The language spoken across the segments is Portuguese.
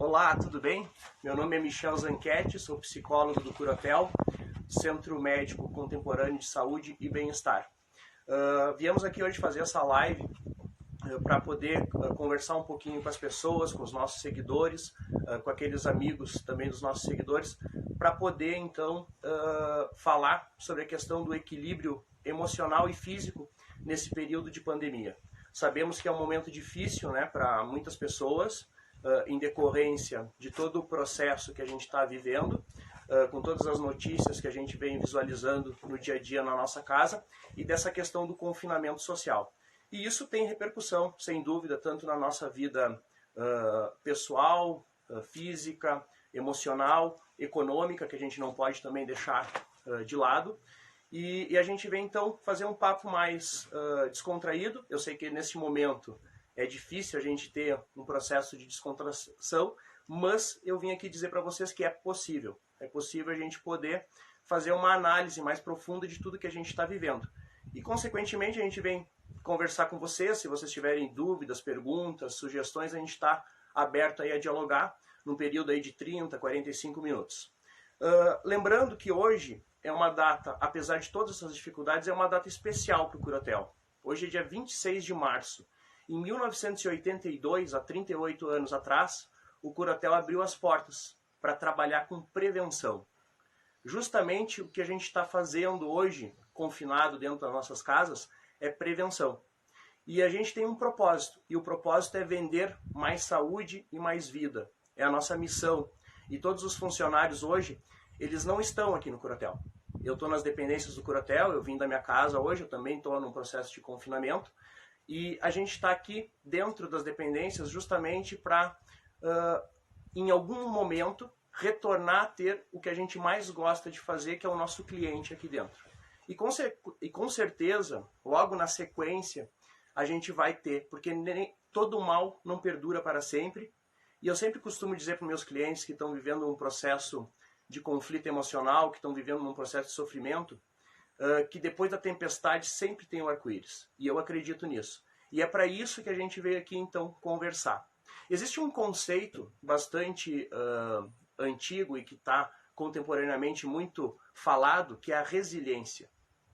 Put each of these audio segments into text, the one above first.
Olá, tudo bem? Meu nome é Michel Zanchetti, sou psicólogo do Curatel, Centro Médico Contemporâneo de Saúde e Bem-Estar. Viemos aqui hoje fazer essa live para poder conversar um pouquinho com as pessoas, com os nossos seguidores, com aqueles amigos também dos nossos seguidores, para poder então falar sobre a questão do equilíbrio emocional e físico nesse período de pandemia. Sabemos que é um momento difícil, né, para muitas pessoas, em decorrência de todo o processo que a gente está vivendo, com todas as notícias que a gente vem visualizando no dia a dia na nossa casa e dessa questão do confinamento social. E isso tem repercussão, sem dúvida, tanto na nossa vida pessoal, física, emocional, econômica, que a gente não pode também deixar de lado. E a gente vem então fazer um papo mais descontraído. Eu sei que nesse momento é difícil a gente ter um processo de descontração, mas eu vim aqui dizer para vocês que é possível. É possível a gente poder fazer uma análise mais profunda de tudo que a gente está vivendo. E, consequentemente, a gente vem conversar com vocês. Se vocês tiverem dúvidas, perguntas, sugestões, a gente está aberto aí a dialogar num período aí de 30, 45 minutos. Lembrando que hoje é uma data, apesar de todas essas dificuldades, é uma data especial para o Curatel. Hoje é dia 26 de março. Em 1982, há 38 anos atrás, o Curatel abriu as portas para trabalhar com prevenção. Justamente o que a gente está fazendo hoje, confinado dentro das nossas casas, é prevenção. E a gente tem um propósito, e o propósito é vender mais saúde e mais vida. É a nossa missão. E todos os funcionários hoje, eles não estão aqui no Curatel. Eu estou nas dependências do Curatel, eu vim da minha casa hoje, eu também estou num processo de confinamento. E a gente está aqui dentro das dependências justamente para, em algum momento, retornar a ter o que a gente mais gosta de fazer, que é o nosso cliente aqui dentro. E com certeza, logo na sequência, a gente vai ter, porque todo mal não perdura para sempre. E eu sempre costumo dizer para meus clientes que estão vivendo um processo de conflito emocional, que estão vivendo um processo de sofrimento, que depois da tempestade sempre tem o arco-íris. E eu acredito nisso. E é para isso que a gente veio aqui, então, conversar. Existe um conceito bastante antigo e que está contemporaneamente muito falado, que é a resiliência.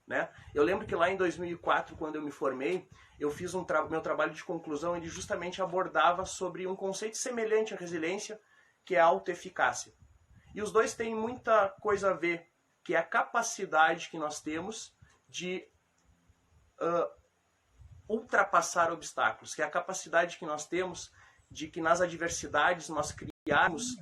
Né? Eu lembro que lá em 2004, quando eu me formei, eu fiz meu trabalho de conclusão, ele justamente abordava sobre um conceito semelhante à resiliência, que é a autoeficácia. E os dois têm muita coisa a ver, que é a capacidade que nós temos de ultrapassar obstáculos, que é a capacidade que nós temos de que nas adversidades nós criarmos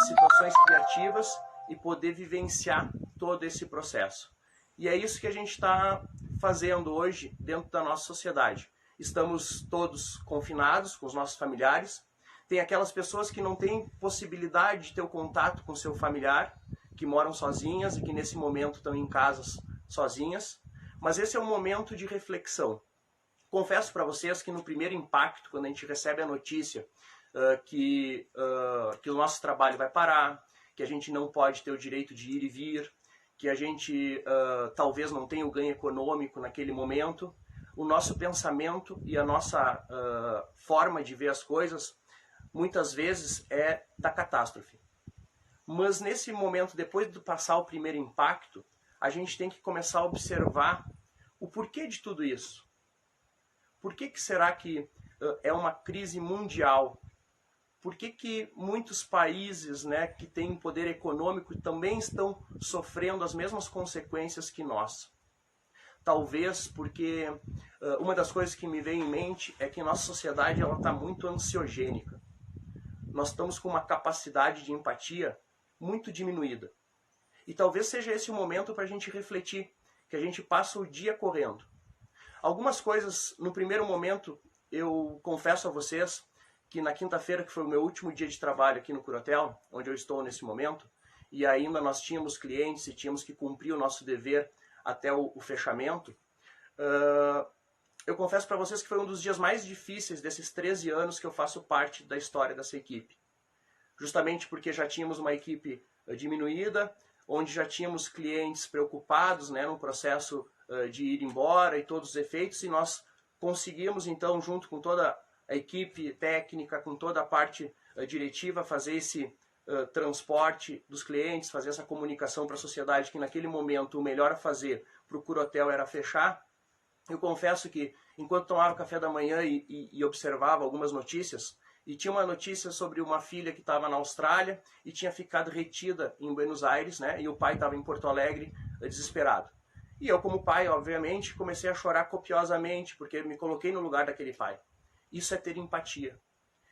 situações criativas e poder vivenciar todo esse processo. E é isso que a gente está fazendo hoje dentro da nossa sociedade. Estamos todos confinados com os nossos familiares. Tem aquelas pessoas que não têm possibilidade de ter o contato com seu familiar, que moram sozinhas e que nesse momento estão em casas sozinhas. Mas esse é um momento de reflexão. Confesso para vocês que no primeiro impacto, quando a gente recebe a notícia que o nosso trabalho vai parar, que a gente não pode ter o direito de ir e vir, que a gente talvez não tenha o ganho econômico naquele momento, o nosso pensamento e a nossa forma de ver as coisas muitas vezes é da catástrofe. Mas nesse momento, depois de passar o primeiro impacto, a gente tem que começar a observar o porquê de tudo isso. Por que será que é uma crise mundial? Por que muitos países, né, que têm poder econômico também estão sofrendo as mesmas consequências que nós? Talvez porque uma das coisas que me vem em mente é que nossa sociedade está muito ansiogênica. Nós estamos com uma capacidade de empatia muito diminuída. E talvez seja esse o momento para a gente refletir, que a gente passa o dia correndo. Algumas coisas, no primeiro momento, eu confesso a vocês que na quinta-feira, que foi o meu último dia de trabalho aqui no Curatel, onde eu estou nesse momento, e ainda nós tínhamos clientes e tínhamos que cumprir o nosso dever até o fechamento, eu confesso para vocês que foi um dos dias mais difíceis desses 13 anos que eu faço parte da história dessa equipe. Justamente porque já tínhamos uma equipe diminuída, onde já tínhamos clientes preocupados, né, no processo de ir embora e todos os efeitos, e nós conseguimos então, junto com toda a equipe técnica, com toda a parte diretiva, fazer esse transporte dos clientes, fazer essa comunicação para a sociedade que naquele momento o melhor a fazer para o Curatel era fechar. Eu confesso que enquanto tomava café da manhã e observava algumas notícias, e tinha uma notícia sobre uma filha que estava na Austrália e tinha ficado retida em Buenos Aires, né? E o pai estava em Porto Alegre, desesperado. E eu, como pai, obviamente, comecei a chorar copiosamente, porque me coloquei no lugar daquele pai. Isso é ter empatia.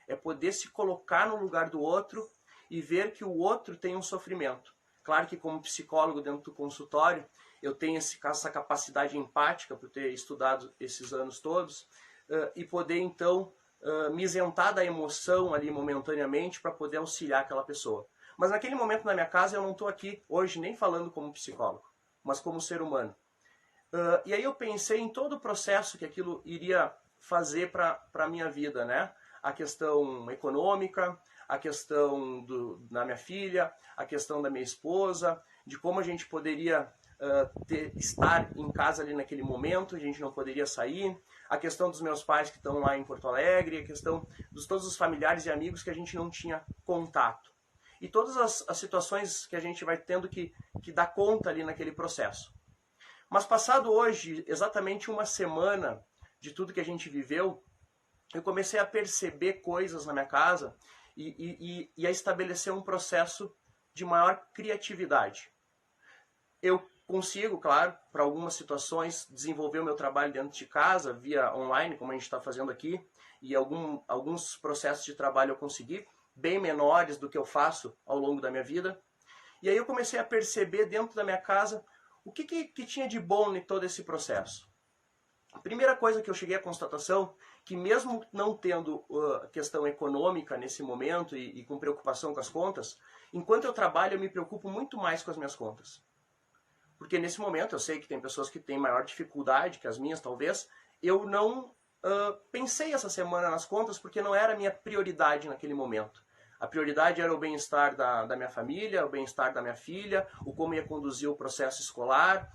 É poder se colocar no lugar do outro e ver que o outro tem um sofrimento. Claro que como psicólogo dentro do consultório, eu tenho essa capacidade empática por ter estudado esses anos todos e poder então me isentar da emoção ali momentaneamente para poder auxiliar aquela pessoa. Mas naquele momento na minha casa eu não estou aqui hoje nem falando como psicólogo, mas como ser humano. E aí eu pensei em todo o processo que aquilo iria fazer para a minha vida, né? A questão econômica, a questão da minha filha, a questão da minha esposa, de como a gente poderia estar em casa ali naquele momento, a gente não poderia sair, a questão dos meus pais que estão lá em Porto Alegre, a questão de todos os familiares e amigos que a gente não tinha contato. E todas as situações que a gente vai tendo que dar conta ali naquele processo. Mas passado hoje, exatamente uma semana de tudo que a gente viveu, eu comecei a perceber coisas na minha casa e a estabelecer um processo de maior criatividade. Eu consigo, claro, para algumas situações, desenvolver o meu trabalho dentro de casa, via online, como a gente está fazendo aqui, e alguns processos de trabalho eu consegui, bem menores do que eu faço ao longo da minha vida. E aí eu comecei a perceber dentro da minha casa o que tinha de bom em todo esse processo. A primeira coisa que eu cheguei à constatação, que mesmo não tendo questão econômica nesse momento e com preocupação com as contas, enquanto eu trabalho eu me preocupo muito mais com as minhas contas. Porque nesse momento eu sei que tem pessoas que têm maior dificuldade que as minhas, talvez. Eu não pensei essa semana nas contas porque não era a minha prioridade naquele momento. A prioridade era o bem-estar da minha família, o bem-estar da minha filha, o como ia conduzir o processo escolar,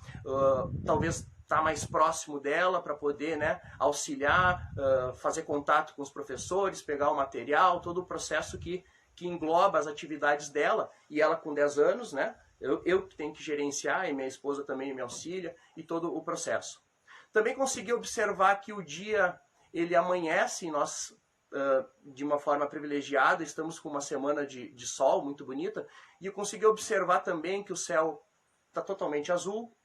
talvez estar mais próximo dela para poder, né, auxiliar, fazer contato com os professores, pegar o material, todo o processo que engloba as atividades dela, e ela com 10 anos, né, eu que tenho que gerenciar, e minha esposa também me auxilia, e todo o processo. Também consegui observar que o dia ele amanhece, e nós, de uma forma privilegiada, estamos com uma semana de sol muito bonita, e eu consegui observar também que o céu está totalmente azul,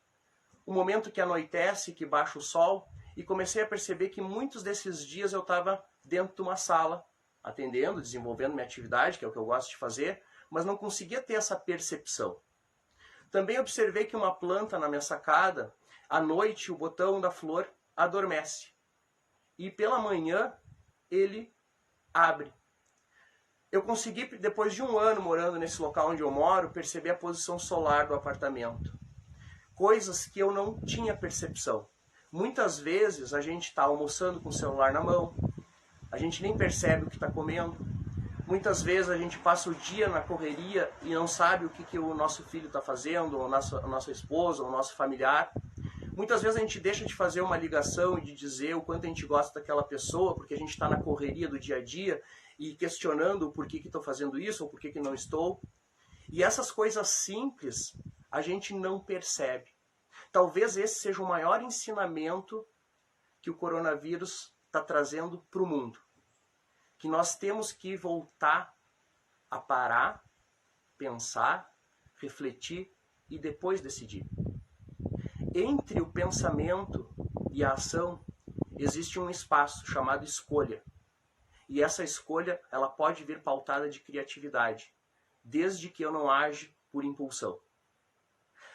o momento que anoitece, que baixa o sol, e comecei a perceber que muitos desses dias eu estava dentro de uma sala, atendendo, desenvolvendo minha atividade, que é o que eu gosto de fazer, mas não conseguia ter essa percepção. Também observei que uma planta na minha sacada, à noite o botão da flor adormece. E pela manhã ele abre. Eu consegui, depois de um ano morando nesse local onde eu moro, perceber a posição solar do apartamento. Coisas que eu não tinha percepção. Muitas vezes a gente está almoçando com o celular na mão, a gente nem percebe o que está comendo. Muitas vezes a gente passa o dia na correria e não sabe o que o nosso filho está fazendo, ou a nossa esposa, ou o nosso familiar. Muitas vezes a gente deixa de fazer uma ligação e de dizer o quanto a gente gosta daquela pessoa, porque a gente está na correria do dia a dia e questionando o porquê que estou fazendo isso ou porquê que não estou. E essas coisas simples a gente não percebe. Talvez esse seja o maior ensinamento que o coronavírus está trazendo para o mundo. Que nós temos que voltar a parar, pensar, refletir e depois decidir. Entre o pensamento e a ação existe um espaço chamado escolha. E essa escolha ela pode vir pautada de criatividade, desde que eu não age por impulsão.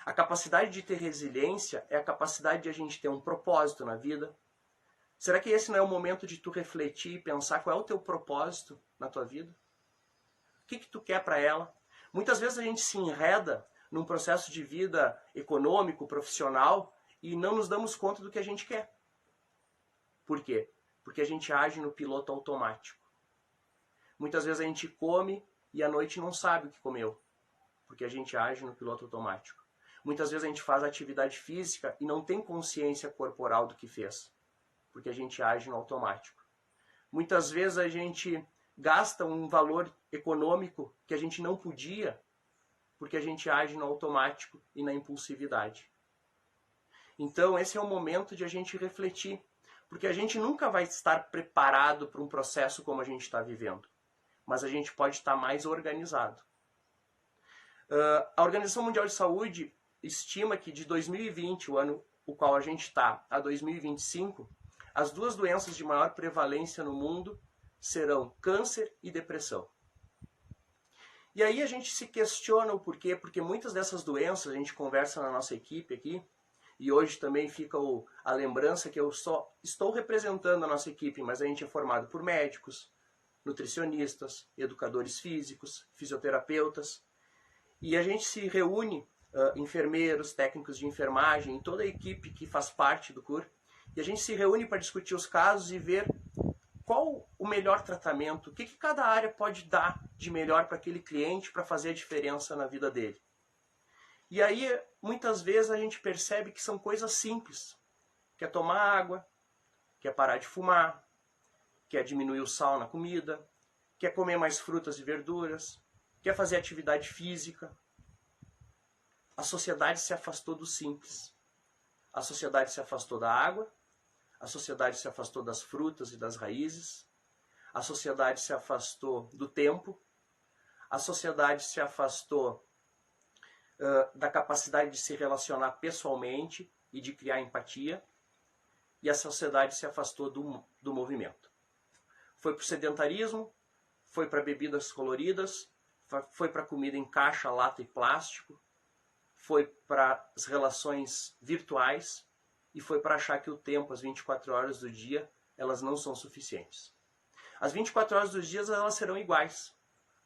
A capacidade de ter resiliência é a capacidade de a gente ter um propósito na vida. Será que esse não é o momento de tu refletir e pensar qual é o teu propósito na tua vida? O que tu quer para ela? Muitas vezes a gente se enreda num processo de vida econômico, profissional, e não nos damos conta do que a gente quer. Por quê? Porque a gente age no piloto automático. Muitas vezes a gente come e à noite não sabe o que comeu, porque a gente age no piloto automático. Muitas vezes a gente faz atividade física e não tem consciência corporal do que fez, porque a gente age no automático. Muitas vezes a gente gasta um valor econômico que a gente não podia, porque a gente age no automático e na impulsividade. Então esse é o momento de a gente refletir, porque a gente nunca vai estar preparado para um processo como a gente está vivendo, mas a gente pode estar mais organizado. A Organização Mundial de Saúde estima que de 2020, o ano o qual a gente está, a 2025, as duas doenças de maior prevalência no mundo serão câncer e depressão. E aí a gente se questiona o porquê, porque muitas dessas doenças, a gente conversa na nossa equipe aqui, e hoje também fica a lembrança que eu só estou representando a nossa equipe, mas a gente é formado por médicos, nutricionistas, educadores físicos, fisioterapeutas, e a gente se reúne, enfermeiros, técnicos de enfermagem, toda a equipe que faz parte do CUR, e a gente se reúne para discutir os casos e ver qual o melhor tratamento, o que cada área pode dar de melhor para aquele cliente para fazer a diferença na vida dele. E aí, muitas vezes, a gente percebe que são coisas simples. Que é tomar água, que é parar de fumar, que é diminuir o sal na comida, que é comer mais frutas e verduras, que é fazer atividade física. A sociedade se afastou do simples. A sociedade se afastou da água, a sociedade se afastou das frutas e das raízes, a sociedade se afastou do tempo, a sociedade se afastou da capacidade de se relacionar pessoalmente e de criar empatia, e a sociedade se afastou do movimento. Foi para o sedentarismo, foi para bebidas coloridas, foi para comida em caixa, lata e plástico, foi para as relações virtuais e foi para achar que o tempo, as 24 horas do dia, elas não são suficientes. As 24 horas do dia elas serão iguais.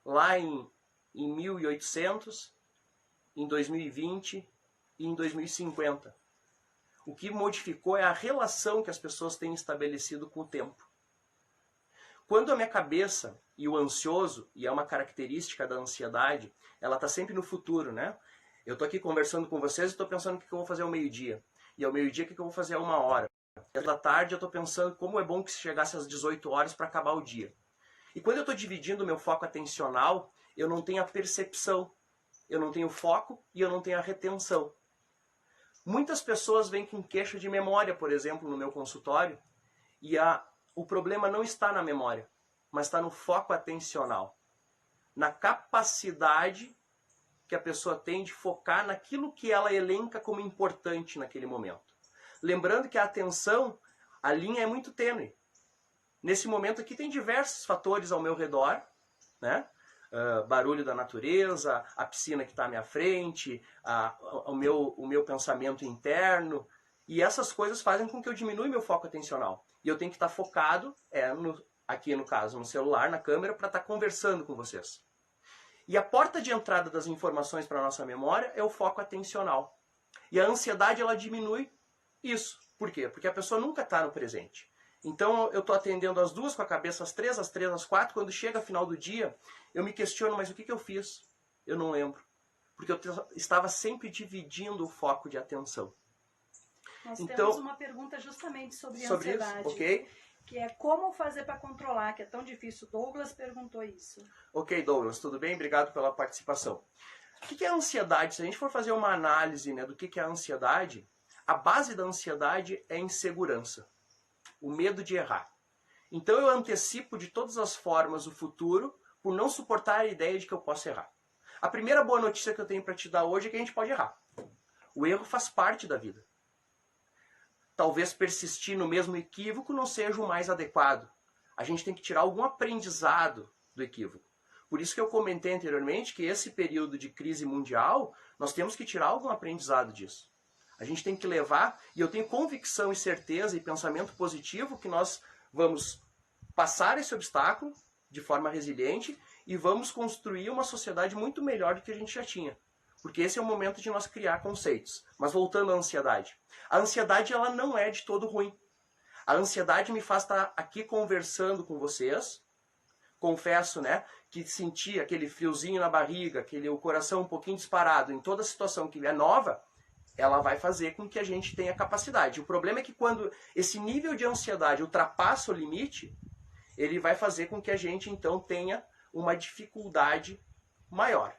Lá em 1800, em 2020 e em 2050. O que modificou é a relação que as pessoas têm estabelecido com o tempo. Quando a minha cabeça e o ansioso, e é uma característica da ansiedade, ela está sempre no futuro, né? Eu estou aqui conversando com vocês e estou pensando o que eu vou fazer ao meio-dia. E ao meio-dia o que eu vou fazer a 1h. E da tarde eu estou pensando como é bom que se chegasse às 18 horas para acabar o dia. E quando eu estou dividindo o meu foco atencional, eu não tenho a percepção, eu não tenho foco e eu não tenho a retenção. Muitas pessoas vêm com queixa de memória, por exemplo, no meu consultório, e o problema não está na memória, mas está no foco atencional, na capacidade que a pessoa tem de focar naquilo que ela elenca como importante naquele momento. Lembrando que a atenção, a linha é muito tênue. Nesse momento aqui tem diversos fatores ao meu redor, né? Barulho da natureza, a piscina que está à minha frente, o meu pensamento interno, e essas coisas fazem com que eu diminua meu foco atencional. E eu tenho que estar focado, aqui no caso, no celular, na câmera, para estar conversando com vocês. E a porta de entrada das informações para a nossa memória é o foco atencional. E a ansiedade, ela diminui isso. Por quê? Porque a pessoa nunca está no presente. Então eu estou atendendo as duas com a cabeça às 3, às 3, às 4. Quando chega final do dia, eu me questiono, mas o que eu fiz? Eu não lembro. Porque eu estava sempre dividindo o foco de atenção. Nós temos uma pergunta justamente sobre ansiedade. Isso, ok? Que é como fazer para controlar, que é tão difícil. Douglas perguntou isso. Ok, Douglas, tudo bem? Obrigado pela participação. O que é a ansiedade? Se a gente for fazer uma análise, né, do que é a ansiedade, a base da ansiedade é a insegurança, o medo de errar. Então eu antecipo de todas as formas o futuro por não suportar a ideia de que eu posso errar. A primeira boa notícia que eu tenho para te dar hoje é que a gente pode errar. O erro faz parte da vida. Talvez persistir no mesmo equívoco não seja o mais adequado. A gente tem que tirar algum aprendizado do equívoco. Por isso que eu comentei anteriormente que esse período de crise mundial, nós temos que tirar algum aprendizado disso. A gente tem que levar, e eu tenho convicção e certeza e pensamento positivo que nós vamos passar esse obstáculo de forma resiliente e vamos construir uma sociedade muito melhor do que a gente já tinha. Porque esse é o momento de nós criar conceitos. Mas voltando à ansiedade. A ansiedade, ela não é de todo ruim. A ansiedade me faz estar aqui conversando com vocês. Confesso, né, que sentir aquele friozinho na barriga, o coração um pouquinho disparado em toda situação que é nova, ela vai fazer com que a gente tenha capacidade. O problema é que quando esse nível de ansiedade ultrapassa o limite, ele vai fazer com que a gente então tenha uma dificuldade maior.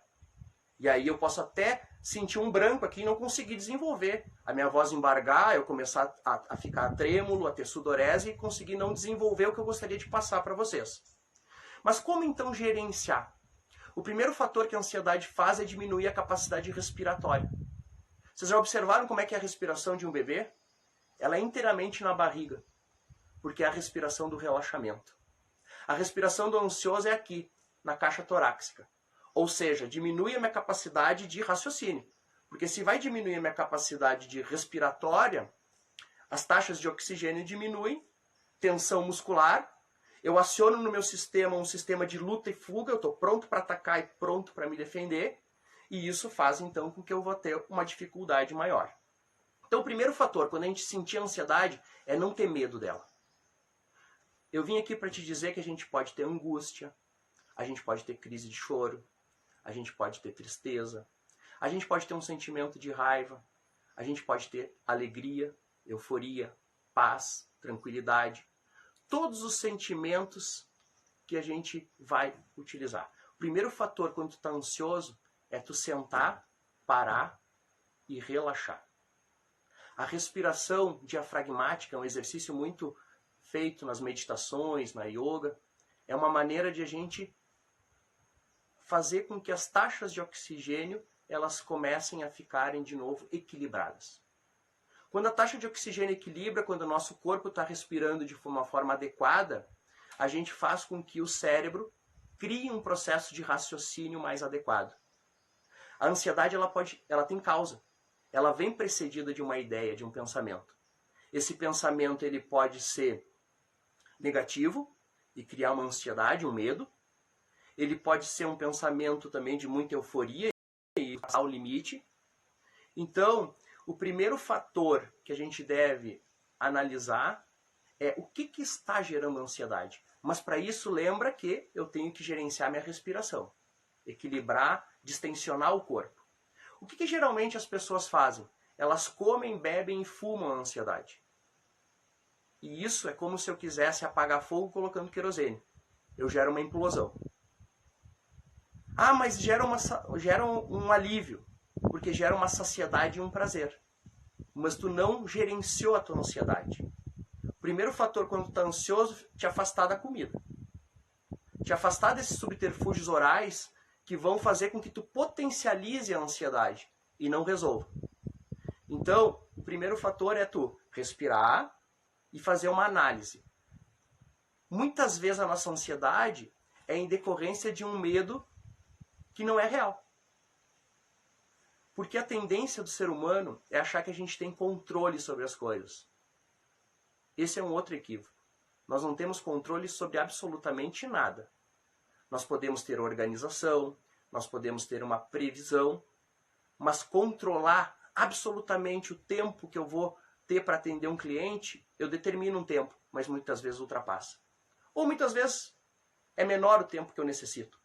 E aí eu posso até sentir um branco aqui e não conseguir desenvolver. A minha voz embargar, eu começar a ficar trêmulo, a ter sudorese e conseguir não desenvolver o que eu gostaria de passar para vocês. Mas como então gerenciar? O primeiro fator que a ansiedade faz é diminuir a capacidade respiratória. Vocês já observaram como é que é a respiração de um bebê? Ela é inteiramente na barriga, porque é a respiração do relaxamento. A respiração do ansioso é aqui, na caixa torácica. Ou seja, diminui a minha capacidade de raciocínio. Porque se vai diminuir a minha capacidade de respiratória, as taxas de oxigênio diminuem, tensão muscular, eu aciono no meu sistema um sistema de luta e fuga, eu estou pronto para atacar e pronto para me defender, e isso faz então com que eu vou ter uma dificuldade maior. Então o primeiro fator, quando a gente sentir ansiedade, é não ter medo dela. Eu vim aqui para te dizer que a gente pode ter angústia, a gente pode ter crise de choro, a gente pode ter tristeza, a gente pode ter um sentimento de raiva, a gente pode ter alegria, euforia, paz, tranquilidade. Todos os sentimentos que a gente vai utilizar. O primeiro fator quando tu está ansioso é tu sentar, parar e relaxar. A respiração diafragmática é um exercício muito feito nas meditações, na yoga. É uma maneira de a gente fazer com que as taxas de oxigênio elas comecem a ficarem de novo equilibradas. Quando a taxa de oxigênio equilibra, quando o nosso corpo está respirando de uma forma adequada, a gente faz com que o cérebro crie um processo de raciocínio mais adequado. A ansiedade ela tem causa. Ela vem precedida de uma ideia, de um pensamento. Esse pensamento ele pode ser negativo e criar uma ansiedade, um medo. Ele pode ser um pensamento também de muita euforia e passar o limite. Então, o primeiro fator que a gente deve analisar é o que está gerando ansiedade. Mas para isso, lembra que eu tenho que gerenciar minha respiração. Equilibrar, distensionar o corpo. O que geralmente as pessoas fazem? Elas comem, bebem e fumam a ansiedade. E isso é como se eu quisesse apagar fogo colocando querosene. Eu gero uma implosão. Ah, mas gera um alívio, porque gera uma saciedade e um prazer. Mas tu não gerenciou a tua ansiedade. O primeiro fator quando tu está ansioso, te afastar da comida. Te afastar desses subterfúgios orais que vão fazer com que tu potencialize a ansiedade e não resolva. Então, o primeiro fator é tu respirar e fazer uma análise. Muitas vezes a nossa ansiedade é em decorrência de um medo que não é real. Porque a tendência do ser humano é achar que a gente tem controle sobre as coisas. Esse é um outro equívoco. Nós não temos controle sobre absolutamente nada. Nós podemos ter organização, nós podemos ter uma previsão, mas controlar absolutamente o tempo que eu vou ter para atender um cliente, eu determino um tempo, mas muitas vezes ultrapassa. Ou muitas vezes é menor o tempo que eu necessito.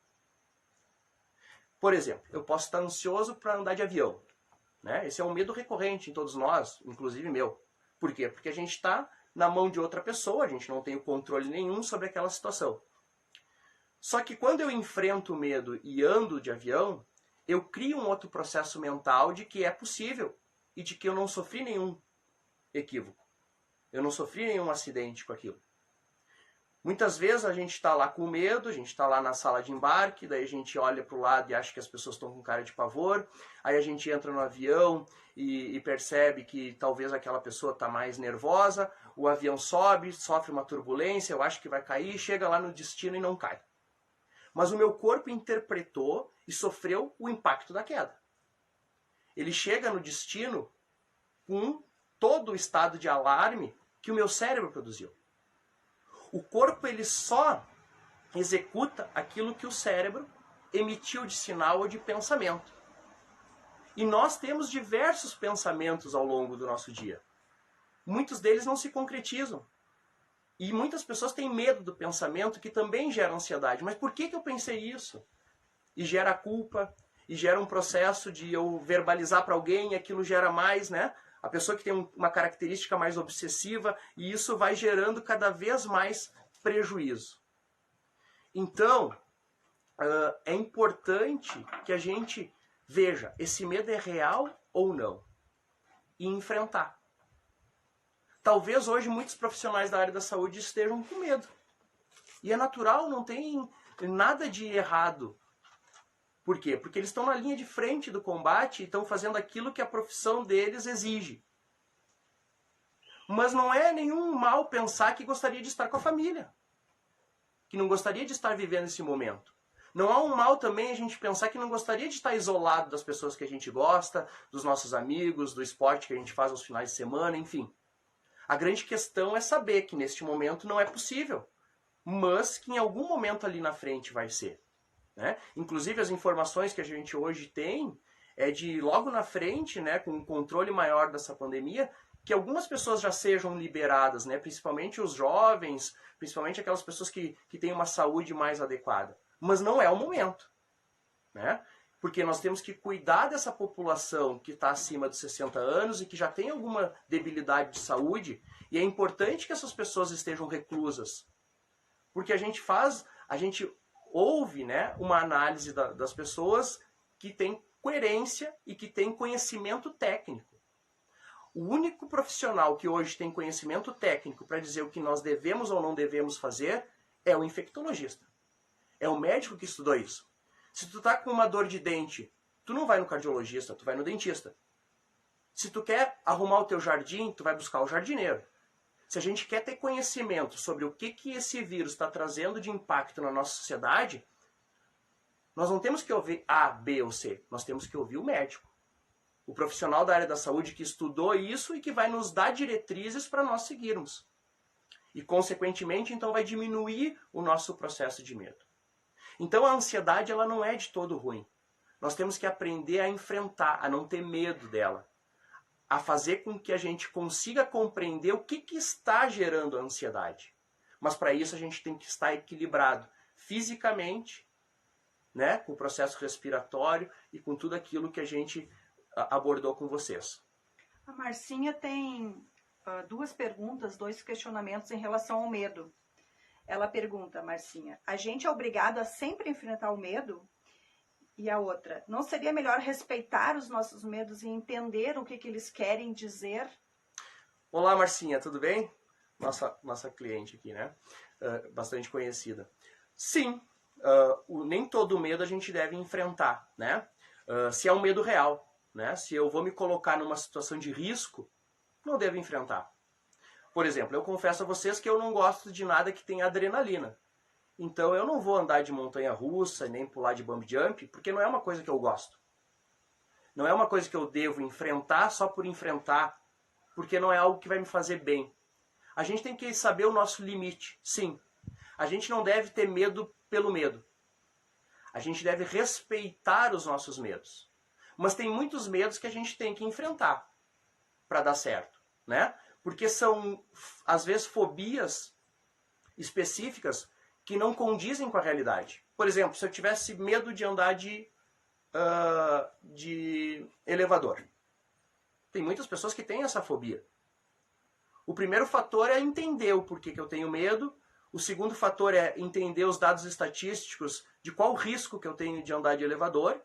Por exemplo, eu posso estar ansioso para andar de avião. Né? Esse é um medo recorrente em todos nós, inclusive meu. Por quê? Porque a gente está na mão de outra pessoa, a gente não tem o controle nenhum sobre aquela situação. Só que quando eu enfrento o medo e ando de avião, eu crio um outro processo mental de que é possível e de que eu não sofri nenhum equívoco. Eu não sofri nenhum acidente com aquilo. Muitas vezes a gente está lá com medo, a gente está lá na sala de embarque, daí a gente olha para o lado e acha que as pessoas estão com cara de pavor, aí a gente entra no avião e percebe que talvez aquela pessoa está mais nervosa, o avião sobe, sofre uma turbulência, eu acho que vai cair, chega lá no destino e não cai. Mas o meu corpo interpretou e sofreu o impacto da queda. Ele chega no destino com todo o estado de alarme que o meu cérebro produziu. O corpo ele só executa aquilo que o cérebro emitiu de sinal ou de pensamento. E nós temos diversos pensamentos ao longo do nosso dia. Muitos deles não se concretizam. E muitas pessoas têm medo do pensamento, que também gera ansiedade. Mas por que eu pensei isso? E gera culpa, e gera um processo de eu verbalizar para alguém, e aquilo gera mais, né? A pessoa que tem uma característica mais obsessiva, e isso vai gerando cada vez mais prejuízo. Então, é importante que a gente veja, esse medo é real ou não? E enfrentar. Talvez hoje muitos profissionais da área da saúde estejam com medo. E é natural, não tem nada de errado. Por quê? Porque eles estão na linha de frente do combate e estão fazendo aquilo que a profissão deles exige. Mas não é nenhum mal pensar que gostaria de estar com a família. Que não gostaria de estar vivendo esse momento. Não há um mal também a gente pensar que não gostaria de estar isolado das pessoas que a gente gosta, dos nossos amigos, do esporte que a gente faz aos finais de semana, enfim. A grande questão é saber que neste momento não é possível, mas que em algum momento ali na frente vai ser. Né? Inclusive as informações que a gente hoje tem é de logo na frente, né, com um controle maior dessa pandemia, que algumas pessoas já sejam liberadas, né, principalmente os jovens, principalmente aquelas pessoas que têm uma saúde mais adequada. Mas não é o momento. Né? Porque nós temos que cuidar dessa população que está acima dos 60 anos e que já tem alguma debilidade de saúde, e é importante que essas pessoas estejam reclusas. Porque a gente ouve, né, uma análise das pessoas que tem coerência e que tem conhecimento técnico. O único profissional que hoje tem conhecimento técnico para dizer o que nós devemos ou não devemos fazer é o infectologista. É o médico que estudou isso. Se tu tá com uma dor de dente, tu não vai no cardiologista, tu vai no dentista. Se tu quer arrumar o teu jardim, tu vai buscar o jardineiro. Se a gente quer ter conhecimento sobre o que esse vírus está trazendo de impacto na nossa sociedade, nós não temos que ouvir A, B ou C. Nós temos que ouvir o médico. O profissional da área da saúde que estudou isso e que vai nos dar diretrizes para nós seguirmos. E, consequentemente, então vai diminuir o nosso processo de medo. Então a ansiedade ela não é de todo ruim. Nós temos que aprender a enfrentar, a não ter medo dela. A fazer com que a gente consiga compreender o que está gerando a ansiedade. Mas para isso a gente tem que estar equilibrado fisicamente, né, com o processo respiratório e com tudo aquilo que a gente abordou com vocês. A Marcinha tem duas perguntas, dois questionamentos em relação ao medo. Ela pergunta, Marcinha, a gente é obrigado a sempre enfrentar o medo? E a outra, não seria melhor respeitar os nossos medos e entender o que eles querem dizer? Olá, Marcinha, tudo bem? Nossa cliente aqui, né? Bastante conhecida. Sim, nem todo medo a gente deve enfrentar, né? Se é um medo real, né? Se eu vou me colocar numa situação de risco, não devo enfrentar. Por exemplo, eu confesso a vocês que eu não gosto de nada que tenha adrenalina. Então eu não vou andar de montanha-russa, nem pular de bungee jump, porque não é uma coisa que eu gosto. Não é uma coisa que eu devo enfrentar só por enfrentar, porque não é algo que vai me fazer bem. A gente tem que saber o nosso limite, sim. A gente não deve ter medo pelo medo. A gente deve respeitar os nossos medos. Mas tem muitos medos que a gente tem que enfrentar para dar certo, né? Porque são, às vezes, fobias específicas que não condizem com a realidade. Por exemplo, se eu tivesse medo de andar de elevador. Tem muitas pessoas que têm essa fobia. O primeiro fator é entender o porquê que eu tenho medo. O segundo fator é entender os dados estatísticos de qual risco que eu tenho de andar de elevador.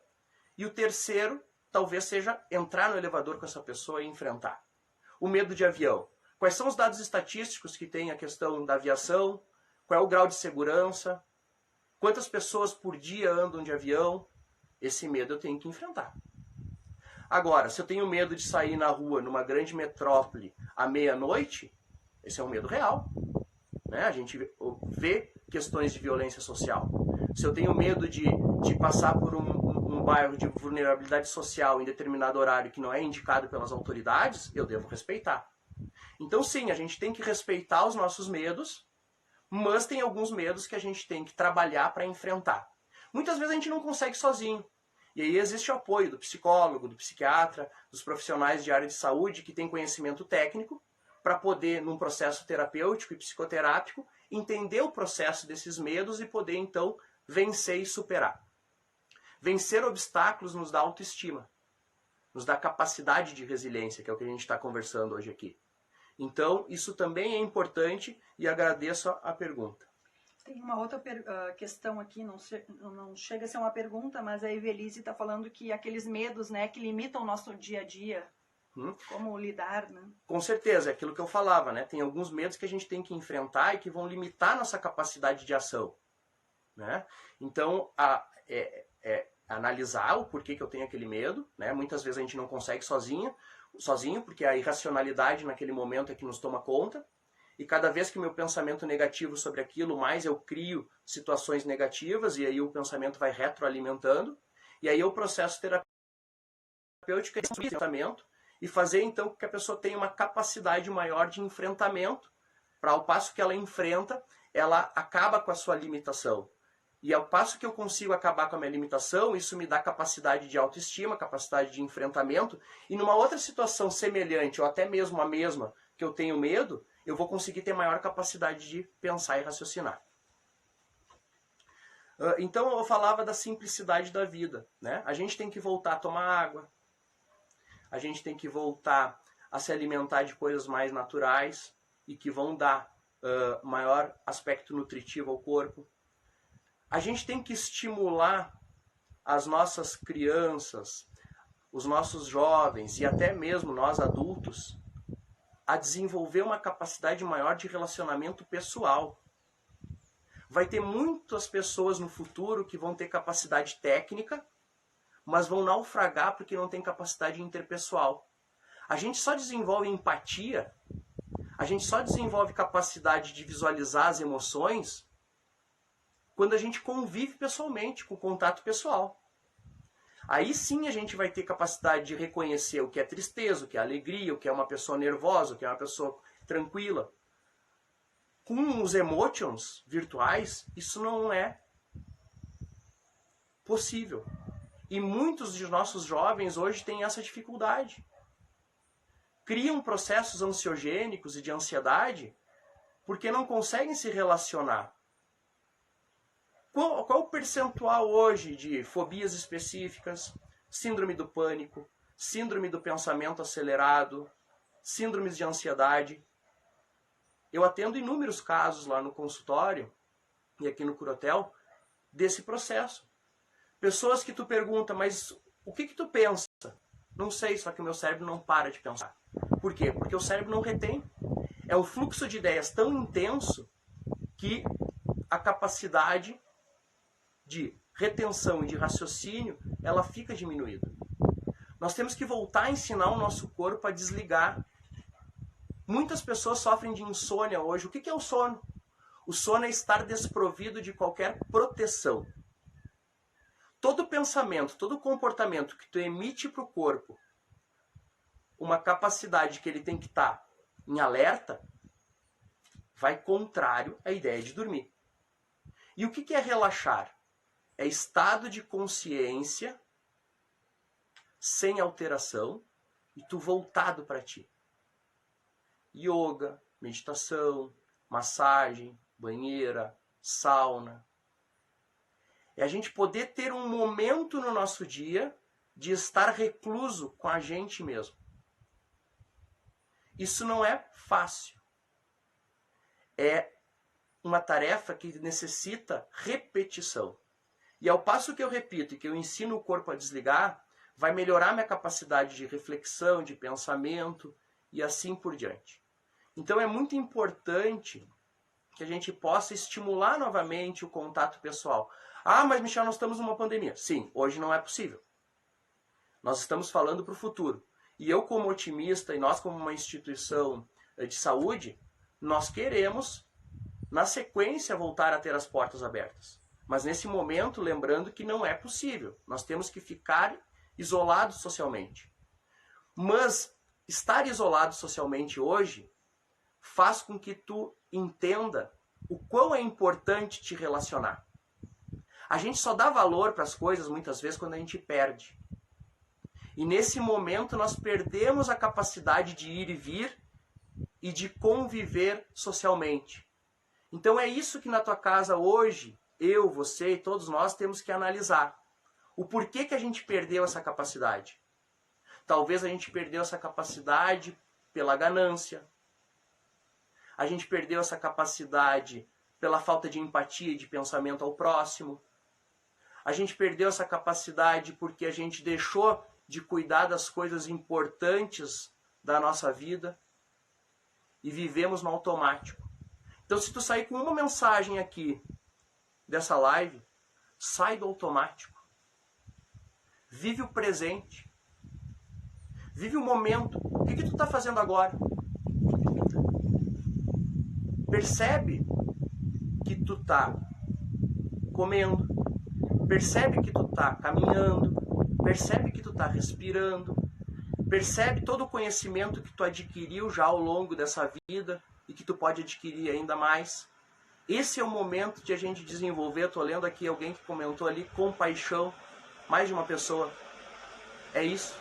E o terceiro, talvez seja entrar no elevador com essa pessoa e enfrentar. O medo de avião. Quais são os dados estatísticos que tem a questão da aviação? Qual é o grau de segurança? Quantas pessoas por dia andam de avião? Esse medo eu tenho que enfrentar. Agora, se eu tenho medo de sair na rua, numa grande metrópole, à meia-noite, esse é um medo real. Né? A gente vê questões de violência social. Se eu tenho medo de passar por um bairro de vulnerabilidade social em determinado horário que não é indicado pelas autoridades, eu devo respeitar. Então sim, a gente tem que respeitar os nossos medos, mas tem alguns medos que a gente tem que trabalhar para enfrentar. Muitas vezes a gente não consegue sozinho. E aí existe o apoio do psicólogo, do psiquiatra, dos profissionais de área de saúde que têm conhecimento técnico para poder, num processo terapêutico e psicoterápico, entender o processo desses medos e poder, então, vencer e superar. Vencer obstáculos nos dá autoestima, nos dá capacidade de resiliência, que é o que a gente está conversando hoje aqui. Então, isso também é importante e agradeço a pergunta. Tem uma outra questão aqui, não chega a ser uma pergunta, mas a Evelise está falando que aqueles medos, né, que limitam o nosso dia a dia, como lidar, né? Com certeza, é aquilo que eu falava, né? Tem alguns medos que a gente tem que enfrentar e que vão limitar nossa capacidade de ação, né? Então, analisar o porquê que eu tenho aquele medo, né? Muitas vezes a gente não consegue sozinho, porque a irracionalidade naquele momento é que nos toma conta. E cada vez que o meu pensamento negativo sobre aquilo, mais eu crio situações negativas, e aí o pensamento vai retroalimentando. E aí o processo terapêutico é esse enfrentamento e fazer então que a pessoa tenha uma capacidade maior de enfrentamento, para ao passo que ela enfrenta, ela acaba com a sua limitação. E ao passo que eu consigo acabar com a minha limitação, isso me dá capacidade de autoestima, capacidade de enfrentamento, e numa outra situação semelhante, ou até mesmo a mesma, que eu tenho medo, eu vou conseguir ter maior capacidade de pensar e raciocinar. Então eu falava da simplicidade da vida, né? A gente tem que voltar a tomar água, a gente tem que voltar a se alimentar de coisas mais naturais e que vão dar maior aspecto nutritivo ao corpo. A gente tem que estimular as nossas crianças, os nossos jovens e até mesmo nós adultos a desenvolver uma capacidade maior de relacionamento pessoal. Vai ter muitas pessoas no futuro que vão ter capacidade técnica, mas vão naufragar porque não tem capacidade interpessoal. A gente só desenvolve empatia, a gente só desenvolve capacidade de visualizar as emoções quando a gente convive pessoalmente, com contato pessoal. Aí sim a gente vai ter capacidade de reconhecer o que é tristeza, o que é alegria, o que é uma pessoa nervosa, o que é uma pessoa tranquila. Com os emotions virtuais, isso não é possível. E muitos de nossos jovens hoje têm essa dificuldade. Criam processos ansiogênicos e de ansiedade porque não conseguem se relacionar. Qual o percentual hoje de fobias específicas, síndrome do pânico, síndrome do pensamento acelerado, síndromes de ansiedade? Eu atendo inúmeros casos lá no consultório e aqui no Curatel desse processo. Pessoas que tu pergunta, mas o que tu pensa? Não sei, só que o meu cérebro não para de pensar. Por quê? Porque o cérebro não retém. É um fluxo de ideias tão intenso que a capacidade de retenção e de raciocínio, ela fica diminuída. Nós temos que voltar a ensinar o nosso corpo a desligar. Muitas pessoas sofrem de insônia hoje. O que é o sono? O sono é estar desprovido de qualquer proteção. Todo pensamento, todo comportamento que tu emite para o corpo, uma capacidade que ele tem que estar em alerta, vai contrário à ideia de dormir. E o que é relaxar? É estado de consciência sem alteração e tu voltado para ti. Yoga, meditação, massagem, banheira, sauna. É a gente poder ter um momento no nosso dia de estar recluso com a gente mesmo. Isso não é fácil. É uma tarefa que necessita repetição. E ao passo que eu repito e que eu ensino o corpo a desligar, vai melhorar minha capacidade de reflexão, de pensamento e assim por diante. Então é muito importante que a gente possa estimular novamente o contato pessoal. Ah, mas Michel, nós estamos numa pandemia. Sim, hoje não é possível. Nós estamos falando para o futuro. E eu como otimista e nós como uma instituição de saúde, nós queremos, na sequência, voltar a ter as portas abertas. Mas nesse momento, lembrando que não é possível. Nós temos que ficar isolados socialmente. Mas estar isolado socialmente hoje faz com que tu entenda o quão é importante te relacionar. A gente só dá valor para as coisas muitas vezes quando a gente perde. E nesse momento nós perdemos a capacidade de ir e vir e de conviver socialmente. Então é isso que na tua casa hoje, eu, você e todos nós temos que analisar. O porquê que a gente perdeu essa capacidade. Talvez a gente perdeu essa capacidade pela ganância. A gente perdeu essa capacidade pela falta de empatia e de pensamento ao próximo. A gente perdeu essa capacidade porque a gente deixou de cuidar das coisas importantes da nossa vida e vivemos no automático. Então, se tu sair com uma mensagem aqui dessa live, sai do automático. Vive o presente. Vive o momento. O que tu está fazendo agora? Percebe que tu está comendo. Percebe que tu está caminhando. Percebe que tu está respirando. Percebe todo o conhecimento que tu adquiriu já ao longo dessa vida e que tu pode adquirir ainda mais. Esse é o momento de a gente desenvolver. Eu estou lendo aqui alguém que comentou ali, compaixão. Mais de uma pessoa. É isso.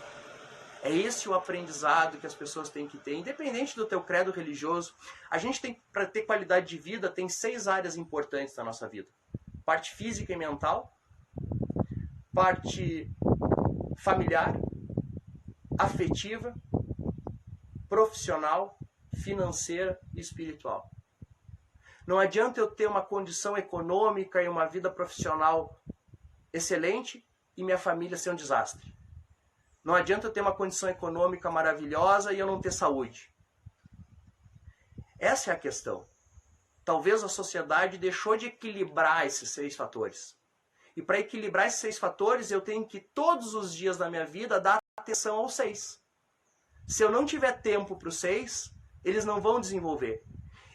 É esse o aprendizado que as pessoas têm que ter. Independente do teu credo religioso, a gente tem, para ter qualidade de vida, tem 6 áreas importantes na nossa vida. Parte física e mental. Parte familiar, afetiva, profissional, financeira e espiritual. Não adianta eu ter uma condição econômica e uma vida profissional excelente e minha família ser um desastre. Não adianta eu ter uma condição econômica maravilhosa e eu não ter saúde. Essa é a questão. Talvez a sociedade deixou de equilibrar esses 6 fatores. E para equilibrar esses 6 fatores, eu tenho que todos os dias da minha vida dar atenção aos 6. Se eu não tiver tempo para os 6, eles não vão desenvolver.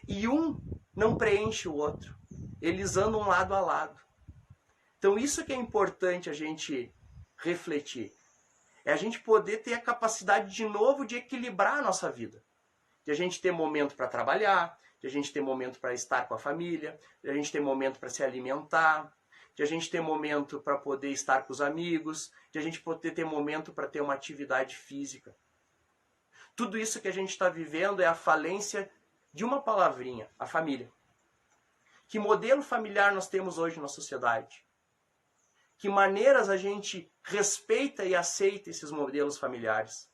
E um não preenche o outro. Eles andam lado a lado. Então isso que é importante a gente refletir. É a gente poder ter a capacidade de novo de equilibrar a nossa vida. De a gente ter momento para trabalhar, de a gente ter momento para estar com a família, de a gente ter momento para se alimentar, de a gente ter momento para poder estar com os amigos, de a gente poder ter momento para ter uma atividade física. Tudo isso que a gente está vivendo é a falência de uma palavrinha, a família. Que modelo familiar nós temos hoje na sociedade? Que maneiras a gente respeita e aceita esses modelos familiares?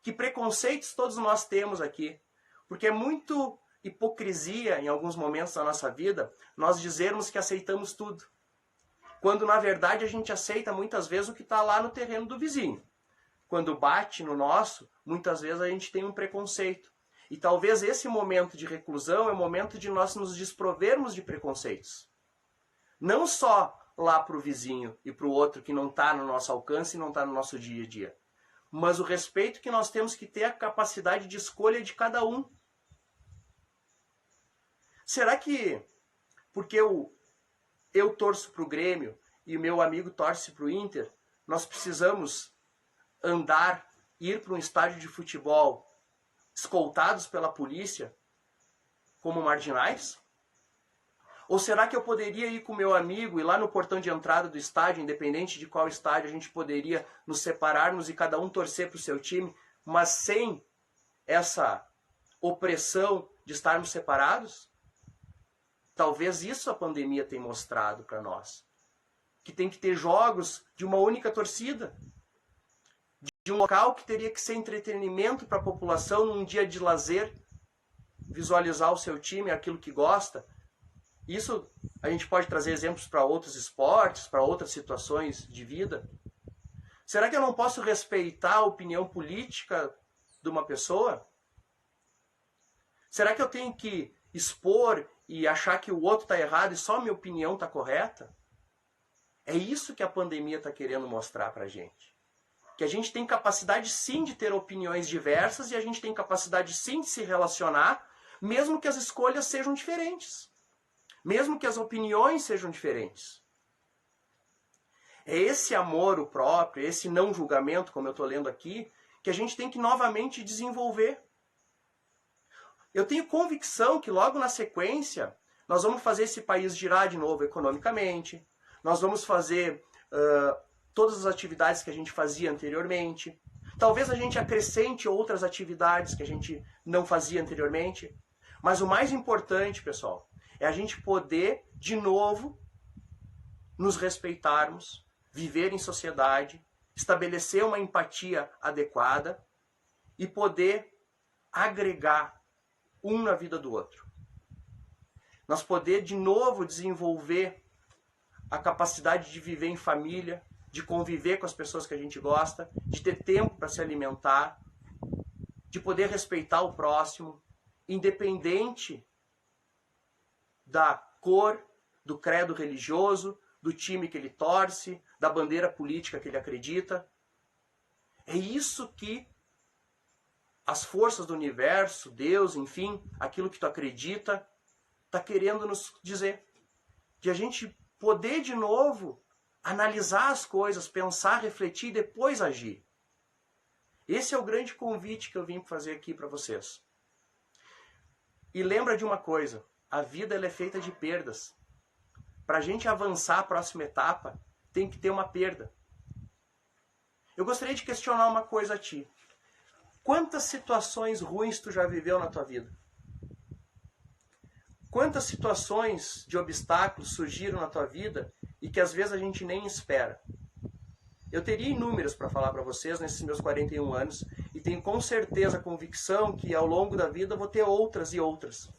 Que preconceitos todos nós temos aqui? Porque é muito hipocrisia em alguns momentos da nossa vida nós dizermos que aceitamos tudo. Quando na verdade a gente aceita muitas vezes o que está lá no terreno do vizinho. Quando bate no nosso, muitas vezes a gente tem um preconceito. E talvez esse momento de reclusão é o momento de nós nos desprovermos de preconceitos. Não só lá para o vizinho e para o outro que não está no nosso alcance e não está no nosso dia a dia. Mas o respeito que nós temos que ter a capacidade de escolha de cada um. Será que porque eu torço para o Grêmio e o meu amigo torce para o Inter, nós precisamos ir para um estádio de futebol escoltados pela polícia como marginais? Ou será que eu poderia ir com o meu amigo e lá no portão de entrada do estádio, independente de qual estádio, a gente poderia nos separarmos e cada um torcer para o seu time, mas sem essa opressão de estarmos separados? Talvez isso a pandemia tenha mostrado para nós. Que tem que ter jogos de uma única torcida. De um local que teria que ser entretenimento para a população num dia de lazer. Visualizar o seu time, aquilo que gosta. Isso a gente pode trazer exemplos para outros esportes, para outras situações de vida. Será que eu não posso respeitar a opinião política de uma pessoa? Será que eu tenho que expor e achar que o outro está errado e só a minha opinião está correta? É isso que a pandemia está querendo mostrar para a gente. Que a gente tem capacidade sim de ter opiniões diversas e a gente tem capacidade sim de se relacionar, mesmo que as escolhas sejam diferentes. Mesmo que as opiniões sejam diferentes. É esse amor próprio, esse não julgamento, como eu estou lendo aqui, que a gente tem que novamente desenvolver. Eu tenho convicção que logo na sequência nós vamos fazer esse país girar de novo economicamente, nós vamos fazer todas as atividades que a gente fazia anteriormente, talvez a gente acrescente outras atividades que a gente não fazia anteriormente, mas o mais importante, pessoal, é a gente poder, de novo, nos respeitarmos, viver em sociedade, estabelecer uma empatia adequada e poder agregar um na vida do outro. nós poder de novo desenvolver a capacidade de viver em família, de conviver com as pessoas que a gente gosta, de ter tempo para se alimentar, de poder respeitar o próximo, independente da cor, do credo religioso, do time que ele torce, da bandeira política que ele acredita. É isso que as forças do universo, Deus, enfim, aquilo que tu acredita, está querendo nos dizer. De a gente poder de novo analisar as coisas, pensar, refletir e depois agir. Esse é o grande convite que eu vim fazer aqui para vocês. E lembra de uma coisa, a vida ela é feita de perdas. Para a gente avançar a próxima etapa, tem que ter uma perda. Eu gostaria de questionar uma coisa a ti. Quantas situações ruins tu já viveu na tua vida? Quantas situações de obstáculos surgiram na tua vida e que às vezes a gente nem espera? Eu teria inúmeras para falar para vocês nesses meus 41 anos e tenho com certeza a convicção que ao longo da vida eu vou ter outras e outras.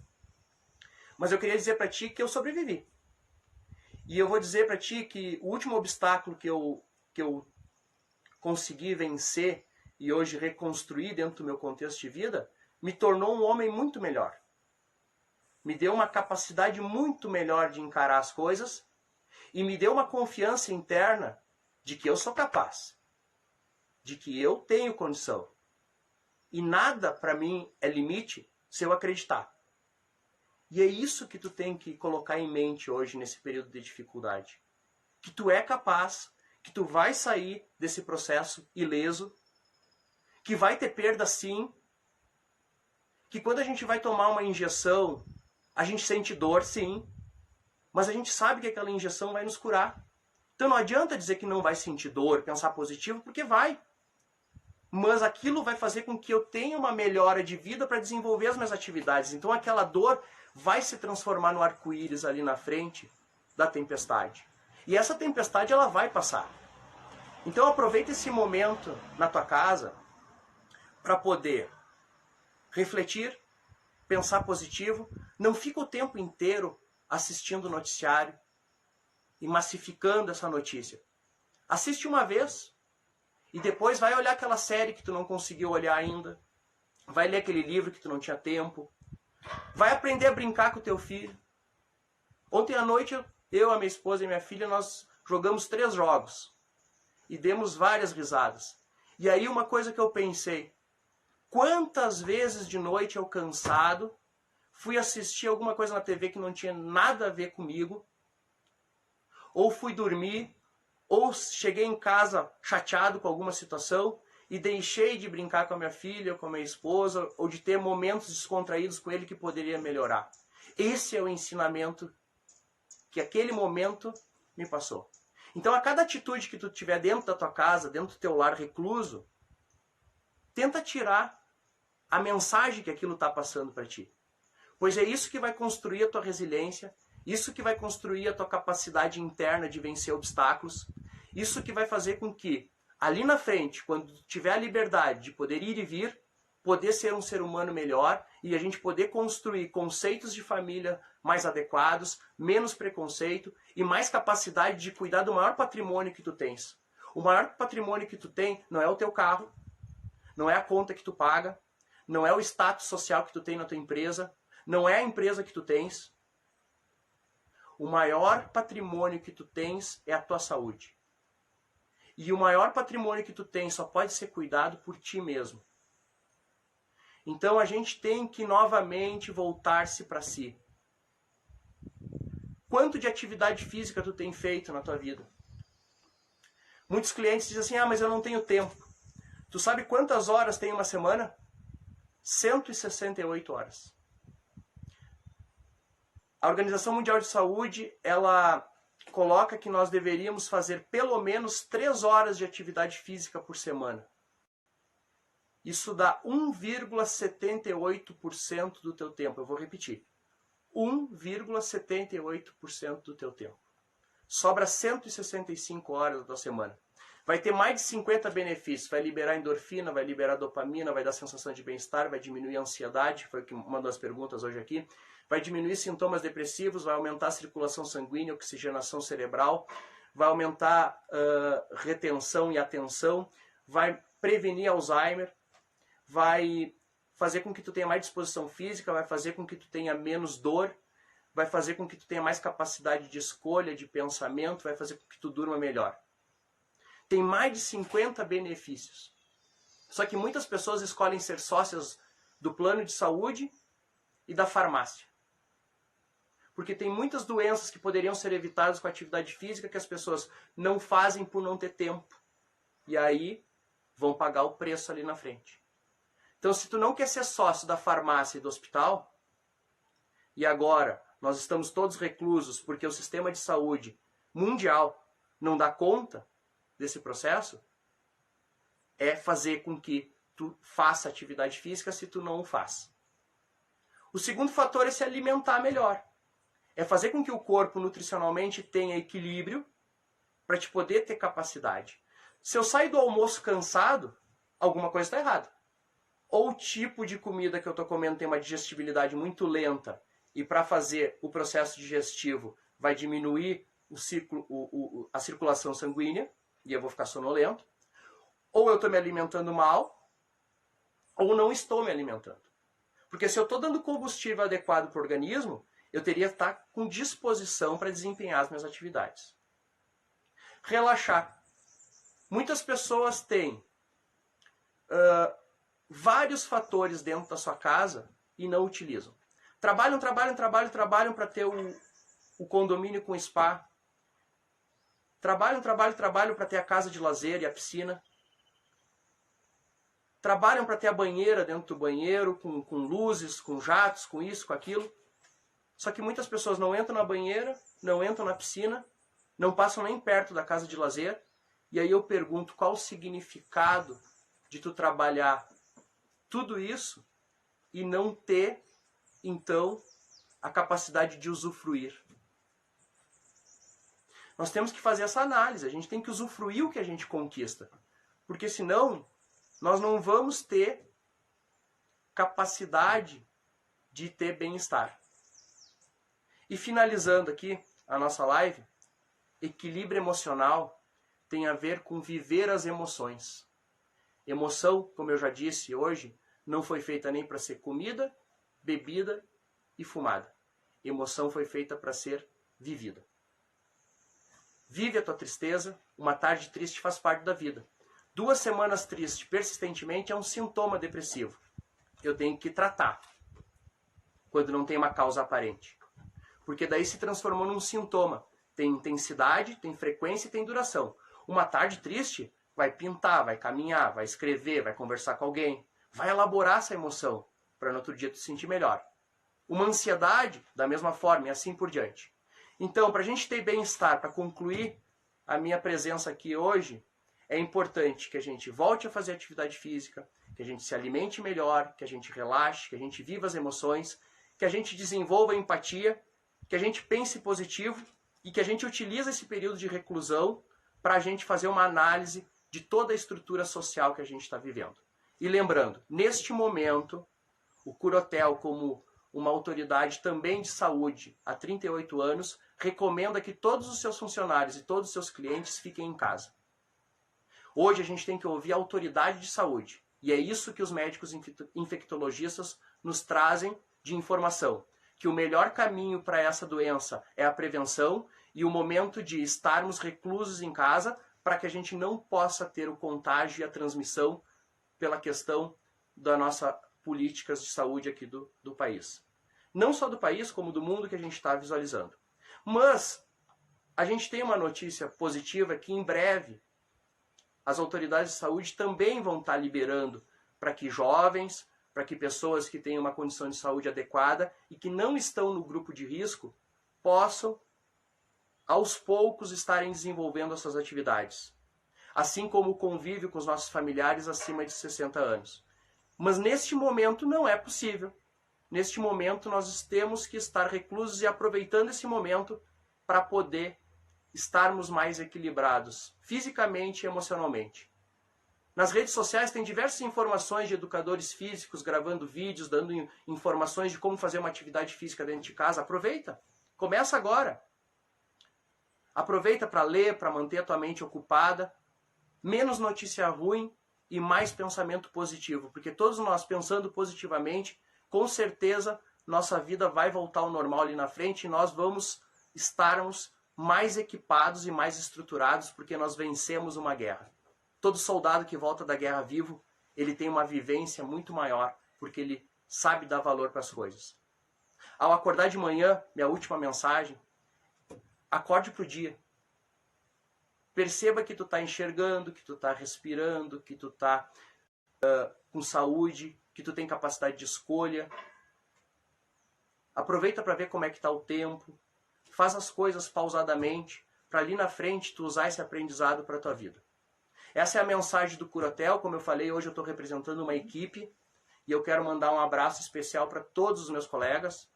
Mas eu queria dizer para ti que eu sobrevivi. E eu vou dizer para ti que o último obstáculo que eu consegui vencer e hoje reconstruir dentro do meu contexto de vida me tornou um homem muito melhor. Me deu uma capacidade muito melhor de encarar as coisas e me deu uma confiança interna de que eu sou capaz, de que eu tenho condição. E nada para mim é limite se eu acreditar. E é isso que tu tem que colocar em mente hoje nesse período de dificuldade. Que tu é capaz, que tu vai sair desse processo ileso, que vai ter perda sim, que quando a gente vai tomar uma injeção, a gente sente dor sim, mas a gente sabe que aquela injeção vai nos curar. Então não adianta dizer que não vai sentir dor, pensar positivo, porque vai. Mas aquilo vai fazer com que eu tenha uma melhora de vida para desenvolver as minhas atividades. Então aquela dor vai se transformar no arco-íris ali na frente da tempestade. E essa tempestade ela vai passar. Então aproveita esse momento na tua casa para poder refletir, pensar positivo. Não fica o tempo inteiro assistindo o noticiário e massificando essa notícia. Assiste uma vez e depois vai olhar aquela série que tu não conseguiu olhar ainda. Vai ler aquele livro que tu não tinha tempo. Vai aprender a brincar com o teu filho. Ontem à noite, eu, a minha esposa e minha filha, nós jogamos 3 jogos. E demos várias risadas. E aí uma coisa que eu pensei. Quantas vezes de noite eu cansado, fui assistir alguma coisa na TV que não tinha nada a ver comigo. Ou fui dormir, ou cheguei em casa chateado com alguma situação e deixei de brincar com a minha filha, com a minha esposa, ou de ter momentos descontraídos com ele que poderia melhorar. Esse é o ensinamento que aquele momento me passou. Então, a cada atitude que tu tiver dentro da tua casa, dentro do teu lar recluso, tenta tirar a mensagem que aquilo está passando para ti. Pois é isso que vai construir a tua resiliência, isso que vai construir a tua capacidade interna de vencer obstáculos, isso que vai fazer com que, ali na frente, quando tiver a liberdade de poder ir e vir, poder ser um ser humano melhor e a gente poder construir conceitos de família mais adequados, menos preconceito e mais capacidade de cuidar do maior patrimônio que tu tens. O maior patrimônio que tu tem não é o teu carro, não é a conta que tu paga, não é o status social que tu tem na tua empresa, não é a empresa que tu tens. O maior patrimônio que tu tens é a tua saúde. E o maior patrimônio que tu tens só pode ser cuidado por ti mesmo. Então a gente tem que novamente voltar-se para si. Quanto de atividade física tu tem feito na tua vida? Muitos clientes dizem assim, mas eu não tenho tempo. Tu sabe quantas horas tem uma semana? 168 horas. A Organização Mundial de Saúde, ela coloca que nós deveríamos fazer pelo menos 3 horas de atividade física por semana. Isso dá 1,78% do teu tempo. Eu vou repetir. 1,78% do teu tempo. Sobra 165 horas da tua semana. Vai ter mais de 50 benefícios. Vai liberar endorfina, vai liberar dopamina, vai dar sensação de bem-estar, vai diminuir a ansiedade, foi o que mandou as perguntas hoje aqui. vai diminuir sintomas depressivos, vai aumentar a circulação sanguínea, oxigenação cerebral, vai aumentar retenção e atenção, vai prevenir Alzheimer, vai fazer com que tu tenha mais disposição física, vai fazer com que tu tenha menos dor, vai fazer com que tu tenha mais capacidade de escolha, de pensamento, vai fazer com que tu durma melhor. Tem mais de 50 benefícios. Só que muitas pessoas escolhem ser sócias do plano de saúde e da farmácia. Porque tem muitas doenças que poderiam ser evitadas com a atividade física que as pessoas não fazem por não ter tempo. E aí vão pagar o preço ali na frente. Então, se tu não quer ser sócio da farmácia e do hospital, e agora nós estamos todos reclusos porque o sistema de saúde mundial não dá conta desse processo, é fazer com que tu faça atividade física se tu não o faz. O segundo fator é se alimentar melhor. É fazer com que o corpo nutricionalmente tenha equilíbrio para te poder ter capacidade. Se eu saio do almoço cansado, alguma coisa está errada. Ou o tipo de comida que eu estou comendo tem uma digestibilidade muito lenta e para fazer o processo digestivo vai diminuir a circulação sanguínea e eu vou ficar sonolento. Ou eu estou me alimentando mal, ou não estou me alimentando. Porque se eu estou dando combustível adequado para o organismo, eu teria que estar com disposição para desempenhar as minhas atividades. Relaxar. Muitas pessoas têm vários fatores dentro da sua casa e não utilizam. Trabalham para ter o condomínio com spa. Trabalham para ter a casa de lazer e a piscina. Trabalham para ter a banheira dentro do banheiro, com luzes, com jatos, com isso, com aquilo. Só que muitas pessoas não entram na banheira, não entram na piscina, não passam nem perto da casa de lazer. E aí eu pergunto qual o significado de tu trabalhar tudo isso e não ter, então, a capacidade de usufruir. Nós temos que fazer essa análise, a gente tem que usufruir o que a gente conquista. Porque senão, nós não vamos ter capacidade de ter bem-estar. E finalizando aqui a nossa live, equilíbrio emocional tem a ver com viver as emoções. Emoção, como eu já disse hoje, não foi feita nem para ser comida, bebida e fumada. Emoção foi feita para ser vivida. Vive a tua tristeza, uma tarde triste faz parte da vida. 2 semanas triste persistentemente é um sintoma depressivo. Eu tenho que tratar quando não tem uma causa aparente. Porque daí se transformou num sintoma. Tem intensidade, tem frequência e tem duração. Uma tarde triste vai pintar, vai caminhar, vai escrever, vai conversar com alguém. Vai elaborar essa emoção para no outro dia tu se sentir melhor. Uma ansiedade, da mesma forma, e assim por diante. Então, para a gente ter bem-estar, para concluir a minha presença aqui hoje, é importante que a gente volte a fazer atividade física, que a gente se alimente melhor, que a gente relaxe, que a gente viva as emoções, que a gente desenvolva a empatia, que a gente pense positivo e que a gente utilize esse período de reclusão para a gente fazer uma análise de toda a estrutura social que a gente está vivendo. E lembrando, neste momento, o Curatel, como uma autoridade também de saúde há 38 anos, recomenda que todos os seus funcionários e todos os seus clientes fiquem em casa. Hoje a gente tem que ouvir a autoridade de saúde. E é isso que os médicos infectologistas nos trazem de informação. Que o melhor caminho para essa doença é a prevenção e o momento de estarmos reclusos em casa para que a gente não possa ter o contágio e a transmissão pela questão da nossa políticas de saúde aqui do país. Não só do país, como do mundo que a gente está visualizando. Mas a gente tem uma notícia positiva que em breve as autoridades de saúde também vão estar liberando para que jovens, para que pessoas que têm uma condição de saúde adequada e que não estão no grupo de risco possam, aos poucos, estarem desenvolvendo essas atividades. Assim como o convívio com os nossos familiares acima de 60 anos. Mas neste momento não é possível. Neste momento nós temos que estar reclusos e aproveitando esse momento para poder estarmos mais equilibrados, fisicamente e emocionalmente. Nas redes sociais tem diversas informações de educadores físicos gravando vídeos, dando informações de como fazer uma atividade física dentro de casa. Aproveita. Começa agora. Aproveita para ler, para manter a tua mente ocupada. Menos notícia ruim e mais pensamento positivo. Porque todos nós pensando positivamente, com certeza nossa vida vai voltar ao normal ali na frente e nós vamos estarmos mais equipados e mais estruturados porque nós vencemos uma guerra. Todo soldado que volta da guerra vivo, ele tem uma vivência muito maior, porque ele sabe dar valor para as coisas. Ao acordar de manhã, minha última mensagem, acorde para o dia. Perceba que tu está enxergando, que tu está respirando, que tu está com saúde, que tu tem capacidade de escolha. Aproveita para ver como é que está o tempo. Faz as coisas pausadamente, para ali na frente tu usar esse aprendizado para a tua vida. Essa é a mensagem do Curatel. Como eu falei, hoje eu estou representando uma equipe e eu quero mandar um abraço especial para todos os meus colegas,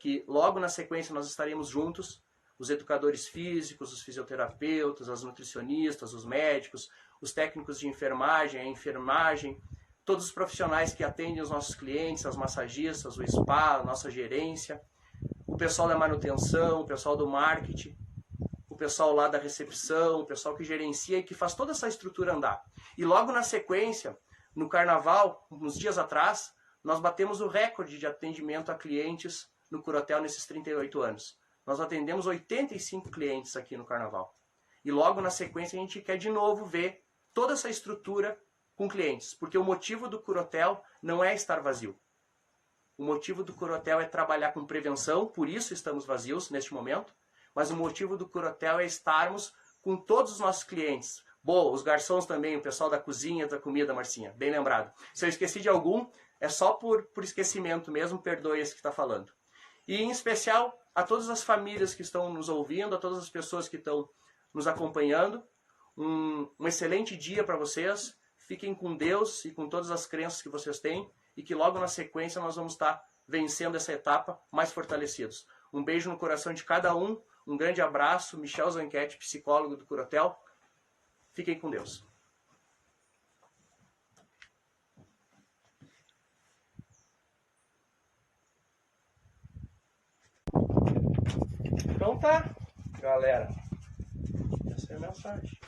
que logo na sequência nós estaremos juntos, os educadores físicos, os fisioterapeutas, as nutricionistas, os médicos, os técnicos de enfermagem, a enfermagem, todos os profissionais que atendem os nossos clientes, as massagistas, o spa, a nossa gerência, o pessoal da manutenção, o pessoal do marketing, o pessoal lá da recepção, o pessoal que gerencia e que faz toda essa estrutura andar. E logo na sequência, no carnaval, uns dias atrás, nós batemos o recorde de atendimento a clientes no Curatel nesses 38 anos. Nós atendemos 85 clientes aqui no carnaval. E logo na sequência a gente quer de novo ver toda essa estrutura com clientes. Porque o motivo do Curatel não é estar vazio. O motivo do Curatel é trabalhar com prevenção, por isso estamos vazios neste momento. Mas o motivo do Curatel é estarmos com todos os nossos clientes. Boa, os garçons também, o pessoal da cozinha, da comida, Marcinha, bem lembrado. Se eu esqueci de algum, é só por esquecimento mesmo, perdoe esse que está falando. E em especial a todas as famílias que estão nos ouvindo, a todas as pessoas que estão nos acompanhando. Um excelente dia para vocês. Fiquem com Deus e com todas as crenças que vocês têm e que logo na sequência nós vamos estar vencendo essa etapa mais fortalecidos. Um beijo no coração de cada um. Um grande abraço, Michel Zanquete, psicólogo do Curatel. Fiquem com Deus. Então tá, galera. Essa é a mensagem.